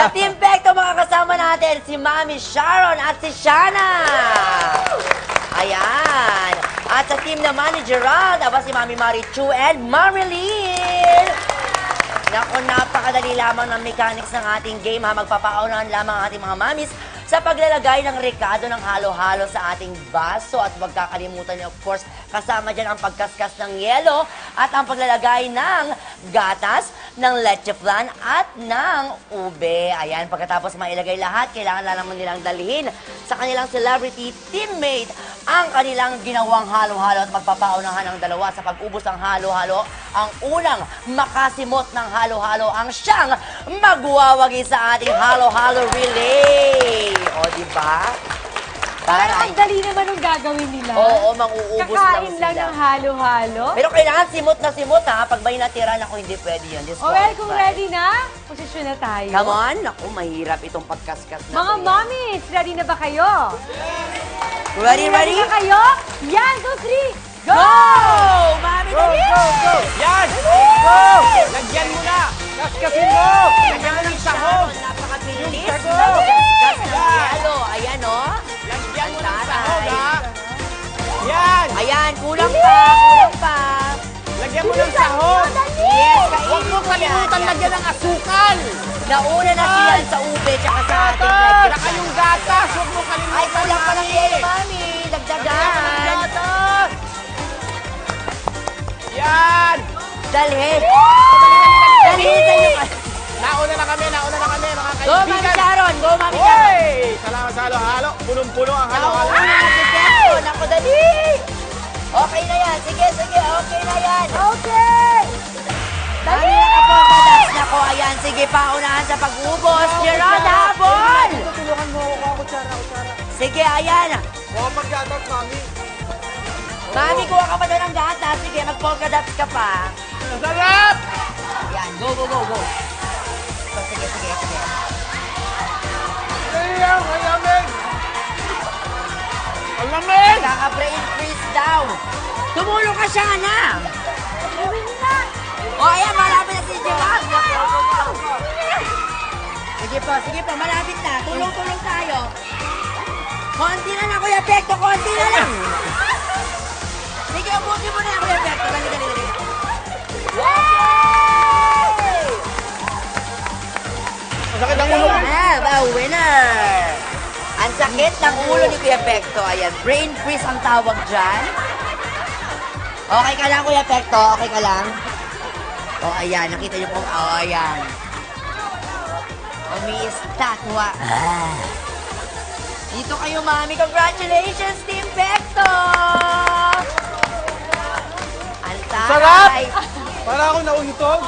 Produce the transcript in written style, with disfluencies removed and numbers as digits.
Sa Team Pekto, mga kasama natin, si Mami Sharon at si Shana. Ayan. At sa team naman ni Gerald, aba si Mami Marichu and Marilyn. Naku, napakadali lamang ng mechanics ng ating game, ha. Magpapaunahan lamang ang ating mga mamis sa paglalagay ng rekado ng halo-halo sa ating baso. At huwag kakalimutan niyo, of course, kasama dyan ang pagkaskas ng yelo at ang paglalagay ng gatas, ng leche flan at ng ube. Ayan, pagkatapos mailagay lahat, kailangan lang naman nilang dalhin sa kanilang celebrity teammate ang kanilang ginawang halo-halo at magpapaunahan ang dalawa sa pag-ubos ng halo-halo. Ang unang makasimot ng halo-halo ang siyang magwawagi sa ating halo-halo relay. O, diba? Parang ang dali naman ang gagawin nila. Oo, mang-uubos lang Kakain sila. lang ng halo-halo. Pero kailangan simot na simot, ha? Pag may natira na, hindi pwede yun. O well, kung ready na, posisyon na tayo. Come on. Naku, mahirap itong pagkaskas na. Mga mommies, ready na ba kayo? Ready, ready? Ready na kayo? Yan, 2, 3, go! Mami, Go, dali! go, go! Yan! Go! Lagyan mo na! Kaskasin mo! Lagyan mo ng sahog! Napakabilis. Yung sago. Kaskas ng Yan. yelo. Ayan, o. Lagyan mo ng Ang sahog, taray. ha? Yan! Ayan, kulang pa, kulang pa. Lagyan mo ng sahog! Yes, Huwag mo kalimutan lagyan ng asukal! Nauna na siya sa ube, tsaka sa ating Gatas! breakfast. Saka yung gatas! Huwag mo kalimutan! Ay, kulang pa ng Mami. yelo, Mami. Lagyan mo ng Dagdagan. gatas! Yan! Dalhin. Dalhin sa inyo. Nauna na kami, mga Go, Mami kaibigan! Sharon. Go, Mami Sharon. Hoy! Salamat sa halo-halo. Punong-puno ang halo-halo. Nauna na si Pekto. Naku, dali. Okay na yan. Sige, sige. Okay na yan. Okay! Dali na kapunta. That's nako. Ayan. Sige, paunahan sa pag-ubos. Gerard, habol. Tutulungan mo ako, kutsara. Sige, ayan. Oo, pagkatas, mami. Mami, kuha ka pa doon ng gatas. Sige, mag-polka dots ka pa. Sarap! Ayan. Go, go, go, go. So, sige, sige, sige. Ayan, ang lamig! Ang lamig! Kaka-brain freeze daw. Tumulong ka siya, na. O, ayan. Malapit na si Gerard. Sige po. Malapit na. Tulong-tulong tayo. Konti na lang, Kuya Pekto. Konti na lang. Sige, ubusin mo na yan, Kuya Pekto. Dali. Masakit ang ulo. Have a winner! Ang sakit ng ulo ni Kuya Pekto. Ayan, brain freeze ang tawag dyan. Okay ka lang, Kuya Pekto? Okay ka lang? O, ayan. Nakita niyo po. O, ayan. Umiistatwa. Dito kayo, Mami. Congratulations, Team Pekto! Ang taray. Sarap! Para ako nauntog.